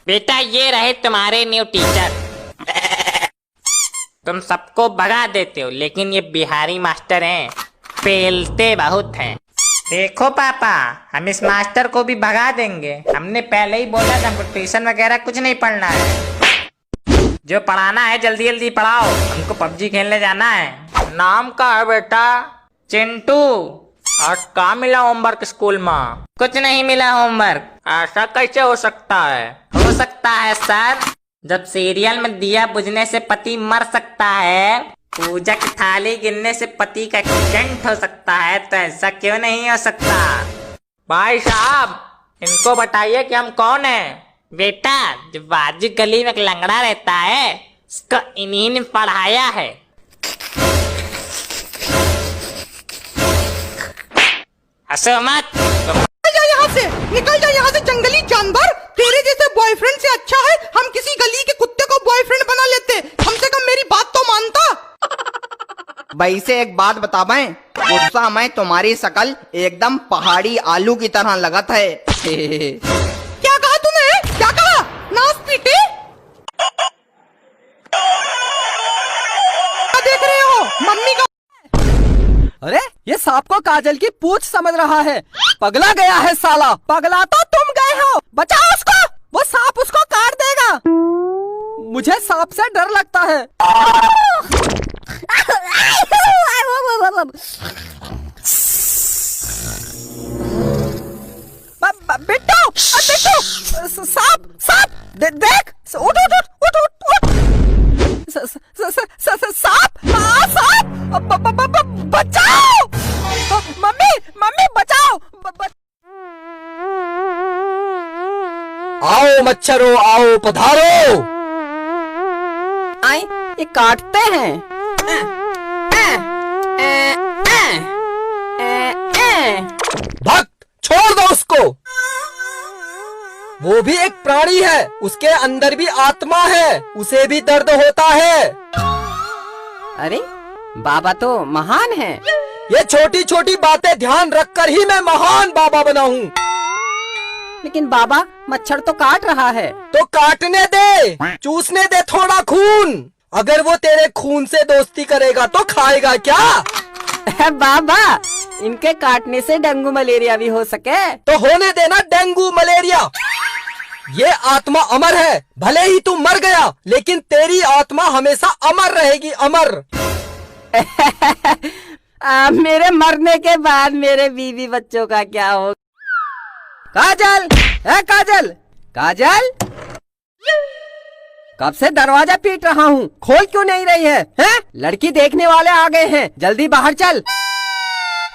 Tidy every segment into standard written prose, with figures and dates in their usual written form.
बेटा ये रहे तुम्हारे न्यू टीचर। तुम सबको भगा देते हो, लेकिन ये बिहारी मास्टर हैं, पेलते बहुत हैं। देखो पापा, हम इस मास्टर को भी भगा देंगे। हमने पहले ही बोला था हमको ट्यूशन वगैरह कुछ नहीं पढ़ना है। जो पढ़ाना है जल्दी जल्दी पढ़ाओ, हमको पबजी खेलने जाना है। नाम का है बेटा? चिंटू। आज क्या मिला होमवर्क स्कूल में? कुछ नहीं मिला होमवर्क। ऐसा कैसे हो सकता है? हो सकता है सर, जब सीरियल में दिया बुझने से पति मर सकता है, पूजा की थाली गिरने से पति का एक्सीडेंट हो सकता है, तो ऐसा क्यों नहीं हो सकता? भाई साहब, इनको बताइए कि हम कौन हैं। बेटा, जो बाजू गली में एक लंगड़ा रहता है, उसको इन्हीं ने पढ़ाया है। हंसो मत। निकल जा यहाँ से जंगली जानवर। तेरे जैसे बॉयफ्रेंड से अच्छा है हम किसी गली के कुत्ते को बॉयफ्रेंड बना लेते। कम से कम मेरी बात तो मानता। भाई से एक बात बता मैं, गुस्सा में तुम्हारी शकल एकदम पहाड़ी आलू की तरह लगत है। क्या कहा तूने? क्या कहा? नाक पीटे? क्या देख रहे हो? मम्मी का। अरे ये सांप को काजल की पूंछ समझ रहा है। पगला गया है साला। पगला तो तुम गए हो। बचाओ उसको, वो सांप उसको काट देगा। मुझे सांप से डर लगता है। बिट्टू, बिट्टू, सांप, सांप, देख, उठ उठ उठ उठ उठ। सांप, सांप, बचाओ। मम्मी, मम्मी बचाओ। आओ मच्छरों, आओ पधारो। आए, ये काटते हैं। भक्त, छोड़ दो उसको। वो भी एक प्राणी है, उसके अंदर भी आत्मा है, उसे भी दर्द होता है। अरे बाबा तो महान है। ये छोटी छोटी बातें ध्यान रखकर ही मैं महान बाबा बना हूँ। लेकिन बाबा, मच्छर तो काट रहा है। तो काटने दे, चूसने दे थोड़ा खून। अगर वो तेरे खून से दोस्ती करेगा तो खाएगा क्या? बाबा, इनके काटने से डेंगू मलेरिया भी हो सके। तो होने देना डेंगू मलेरिया। ये आत्मा अमर है, भले ही तू मर गया, लेकिन तेरी आत्मा हमेशा अमर रहेगी, अमर। मेरे मरने के बाद मेरे बीवी बच्चों का क्या हो? काजल, है काजल, काजल, कब से दरवाजा पीट रहा हूँ, खोल क्यों नहीं रही है? हैं? लड़की देखने वाले आ गए हैं, जल्दी बाहर चल।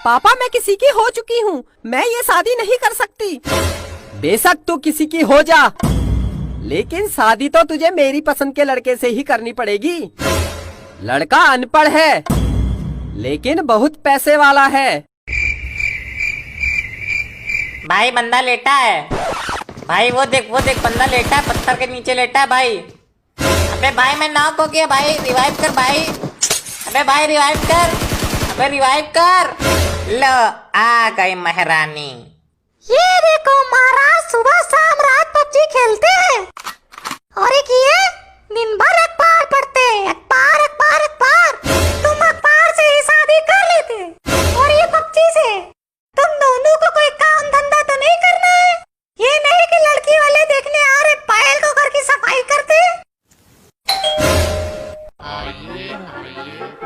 पापा, मैं किसी की हो चुकी हूँ, मैं ये शादी नहीं कर सकती। बेशक तू किसी की हो जा, लेकिन शादी तो तुझे मेरी पसंद के लड़के से ही करनी पड़ेगी। लड़का अनपढ़ है, लेकिन बहुत पैसे वाला है। भाई बंदा लेटा है। भाई वो देख बंदा लेटा है, पत्थर के नीचे लेटा है भाई। अबे भाई मैं नॉक हो गया भाई, रिवाइव कर भाई। अबे भाई रिवाइव कर, अबे रिवाइव कर। लो आ गई महारानी। ये देखो महाराज, सुबह शाम रात पबजी खेलते हैं, और एक ये दिन भर अखबार पढ़ते हैं। अखबार अखबार अखबार। तुम अखबार से ही शादी कर लेते, और ये पबजी से। तुम दोनों को कोई काम धंधा तो नहीं करना है? ये नहीं कि लड़की वाले देखने आ रहे पायल को घर की सफाई करते।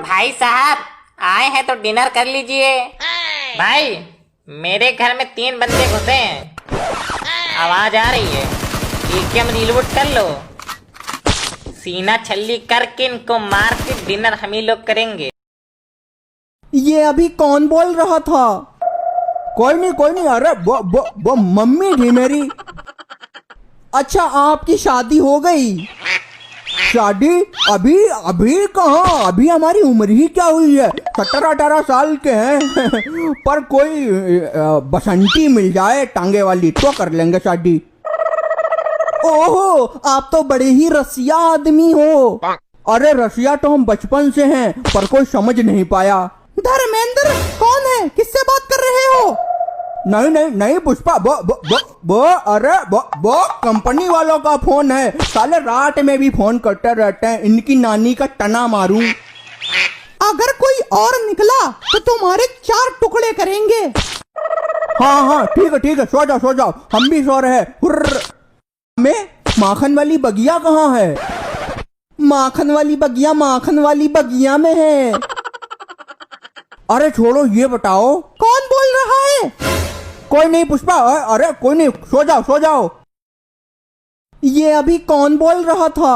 भाई साहब आए हैं तो डिनर कर लीजिए। भाई मेरे घर में 3 बंदे घुसे हैं, आवाज आ रही है। AKM रिलोड कर लो, सीना छल्ली करके इनको मार के डिनर हम ही लोग करेंगे। ये अभी कौन बोल रहा था? कोई नहीं। अरे वो मम्मी थी मेरी। अच्छा, आपकी शादी हो गई? शादी अभी कहाँ? अभी हमारी उम्र ही क्या हुई है, 17-18 साल के हैं। पर कोई बसंती मिल जाए टांगे वाली तो कर लेंगे शादी। ओहो, आप तो बड़े ही रसिया आदमी हो। अरे रसिया तो हम बचपन से हैं, पर कोई समझ नहीं पाया। धर्मेंद्र कौन है? किससे बात कर रहे हो? नहीं नहीं नहीं पुष्पा, वो अरे वो कंपनी वालों का फोन है। साले रात में भी फोन करते रहते हैं। इनकी नानी का टना मारूं। अगर कोई और निकला तो तुम्हारे 4 टुकड़े करेंगे। हाँ ठीक है, सो जाओ, हम भी सो रहे हैं। हुर्र। में माखन वाली बगिया कहाँ है? माखन वाली बगिया में है। अरे छोड़ो, ये बताओ कौन बोल रहा है? कोई नहीं पुष्पा, अरे कोई नहीं, सो जाओ। ये अभी कौन बोल रहा था?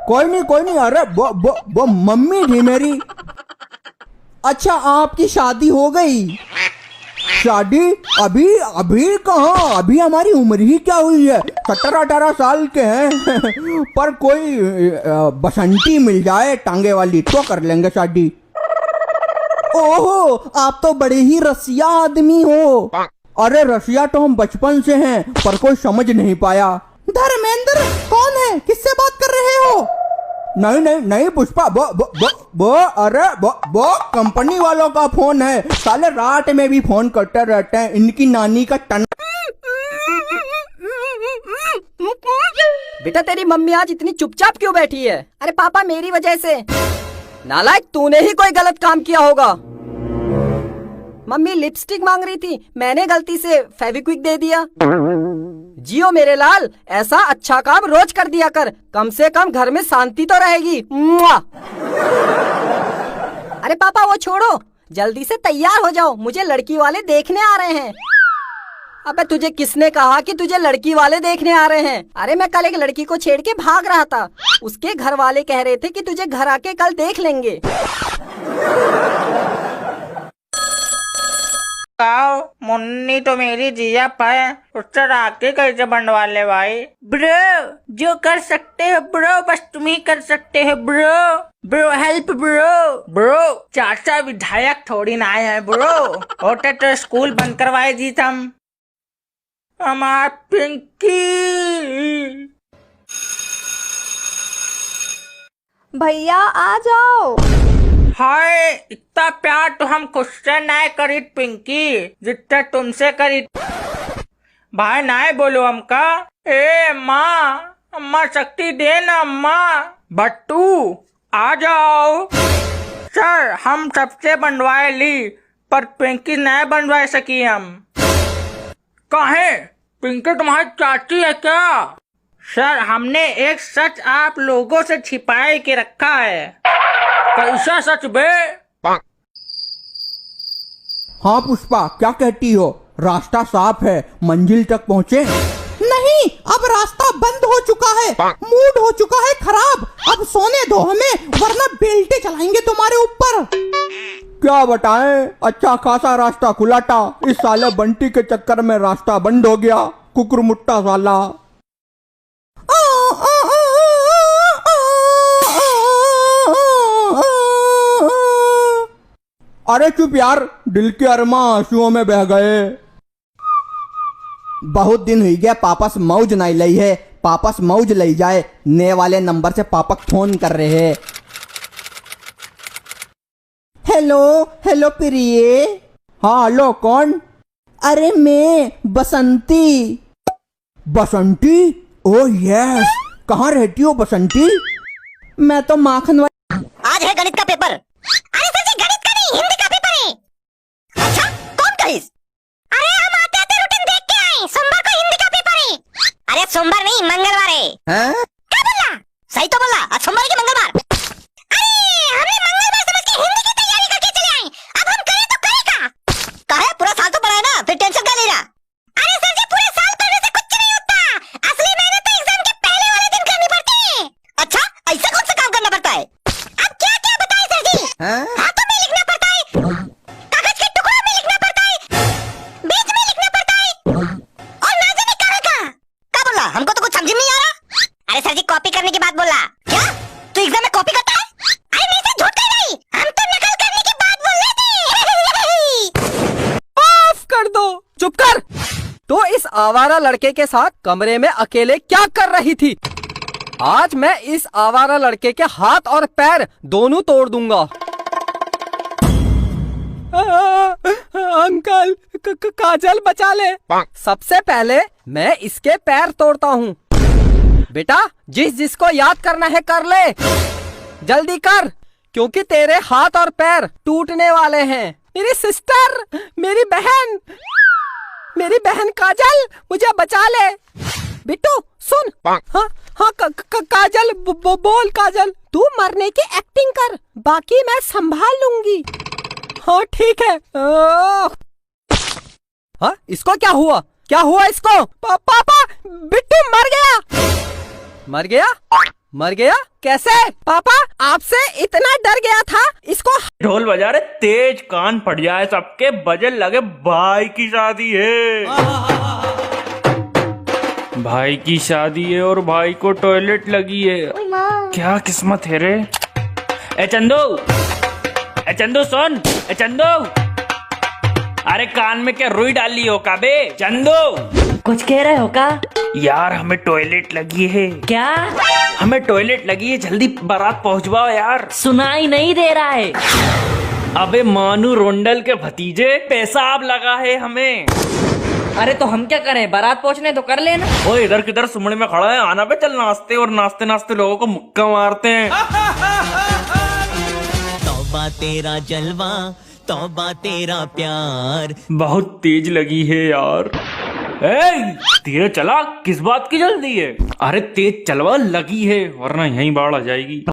कोई नहीं, अरे वो मम्मी थी मेरी। अच्छा, आपकी शादी हो गई? शादी अभी कहाँ, अभी हमारी उम्र ही क्या हुई है, 17-18 साल के हैं। पर कोई बसंती मिल जाए टांगे वाली तो कर लेंगे शादी। ओहो, आप तो बड़े ही रसिया आदमी हो। अरे रसिया तो हम बचपन से हैं, पर कोई समझ नहीं पाया। धर्मेंद्र कौन है, किससे बात कर रहे हो? नहीं पुष्पा, वो कंपनी वालों का फोन है। साले रात में भी फोन करते रहते हैं। इनकी नानी का टन। बेटा तेरी मम्मी आज इतनी चुपचाप क्यों बैठी है? अरे पापा मेरी वजह से। नालायक, तूने ही कोई गलत काम किया होगा। मम्मी लिपस्टिक मांग रही थी, मैंने गलती से फेविक्विक दे दिया। जियो मेरे लाल, ऐसा अच्छा काम रोज कर दिया कर, कम से कम घर में शांति तो रहेगी। मुआ। अरे पापा वो छोड़ो, जल्दी से तैयार हो जाओ, मुझे लड़की वाले देखने आ रहे हैं। अबे तुझे किसने कहा कि तुझे लड़की वाले देखने आ रहे हैं? अरे मैं कल एक लड़की को छेड़ के भाग रहा था, उसके घर वाले कह रहे थे कि तुझे घर आके कल देख लेंगे। मुन्नी तो मेरी जिया है, उससे राके कैसे बनवा ले भाई? ब्रो, जो कर सकते हो ब्रो, बस तुम ही कर सकते हो ब्रो हेल्प ब्रो। चाचा विधायक थोड़ी ना आए हैं ब्रो। होते तो स्कूल बंद करवाए जी हम। हमार पिंकी। भैया आ जाओ। हाय, इतना प्यार तो हम खुद से नहीं करी पिंकी, जितना तुमसे करी। भाई नहीं बोलो हमका। ए माँ, अम्मा शक्ति दे ना अम्मा। बट्टू आ जाओ। सर हम सबसे बनवाए ली, पर पिंकी नहीं बनवा सकी हम। काहे? पिंकी तुम्हारी चाची है क्या? सर हमने एक सच आप लोगों से छिपाए के रखा है। कैसा सच बे? हाँ पुष्पा, क्या कहती हो? रास्ता साफ है, मंजिल तक पहुँचे? नहीं, अब रास्ता बंद हो चुका है, मूड हो चुका है खराब। अब सोने दो हमें, वरना बेल्टे चलाएंगे तुम्हारे ऊपर। क्या बताएं, अच्छा खासा रास्ता खुला था, इस साले बंटी के चक्कर में रास्ता बंद हो गया। कुकुरमुट्टा साला। अरे चुप यार, दिल के अरमा आंसुओं में बह गए। बहुत दिन हुई गया पापस मौज नहीं लई है, पापस मौज लई जाए। नए वाले नंबर से पापक फोन कर रहे हैं। हेलो प्रिय। हाँ हेलो, कौन? अरे मैं बसंती। बसंती? ओह यस, कहाँ रहती हो बसंती? मैं तो माखन वाली। आज है गणित का पेपर। अरे सर जी, गणित का नहीं, हिंदी का पेपर है। अच्छा, कौन कहिस? अरे हम आते आते रूटीन देख के आए, सोमवार को हिंदी का पेपर है। अरे सोमवार नहीं, मंगलवार है। क्या बोला? सही तो बोला, आज सोमवार की मंगलवार। अरे हमने मंगलवार समझ के हिंदी की तैयारी करके चले आए, अब हम करें तो करें क्या? काहे, पूरा साल तो पढ़ा है ना, फिर टेंशन क्या ले रहा? अरे सर जी, पूरे साल पढ़ने से कुछ नहीं होता, असली मेहनत तो एग्जाम के पहले वाले दिन करनी पड़ती है। अच्छा, ऐसा कौन सा काम करना पड़ता है? अब क्या क्या बताएं सर जी? हाथों में लिखना पड़ता है, कागज के टुकड़ों में लिखना पड़ता है, बीच में लिखना पड़ता है, और ना जाने कहाँ कहाँ। क्या बोला? हमको तो कुछ समझ नहीं आ रहा। अरे सर जी, कॉपी करने की बात बोला क्या? तू एग्जाम में कॉपी करता है? अरे नहीं सर, झूठ कह रही, हम तो नकल करने की बात बोल रहे थे। माफ कर दो। चुप कर। तो इस आवारा लड़के के साथ कमरे में अकेले क्या कर रही थी? आज मैं इस आवारा लड़के के हाथ और पैर दोनों तोड़ दूंगा। अंकल काजल बचा ले। सबसे पहले मैं इसके पैर तोड़ता हूँ। बेटा जिसको याद करना है कर ले, जल्दी कर, क्योंकि तेरे हाथ और पैर टूटने वाले हैं। मेरी सिस्टर, मेरी बहन काजल, मुझे बचा ले। बिट्टू सुन, हाँ काजल बोल काजल, तू मरने की एक्टिंग कर, बाकी मैं संभाल लूंगी। हाँ ठीक है। हाँ इसको क्या हुआ? क्या हुआ इसको? पापा बिट्टू मर गया कैसे? पापा आपसे इतना डर गया था इसको। ढोल बजा रहे तेज, कान फट जाए सबके, बजे लगे भाई की शादी है। भाई की शादी है और भाई को टॉयलेट लगी है। क्या किस्मत है रे। ए चंदू सुन, ए चंदू, अरे कान में क्या रुई डाली हो काबे? चंदू कुछ कह रहे हो का? यार हमें टॉयलेट लगी है। क्या? हमें टॉयलेट लगी है, जल्दी बारात पहुंचवाओ यार। सुनाई नहीं दे रहा है। अबे मानू रोंडल के भतीजे, पेशाब लगा है हमें। अरे तो हम क्या करें, बारात पहुंचने तो कर लेना। ओ इधर किधर सुमड़े में खड़ा है, आना पे चल नाचते, और नाचते नाचते लोगों को मुक्का मारते हैं। तौबा तेरा जलवा, तौबा तेरा प्यार। बहुत तेज लगी है यार। धीरे चला, किस बात की जल्दी है? अरे तेज चलवा, लगी है वरना यहीं बाढ़ आ जाएगी।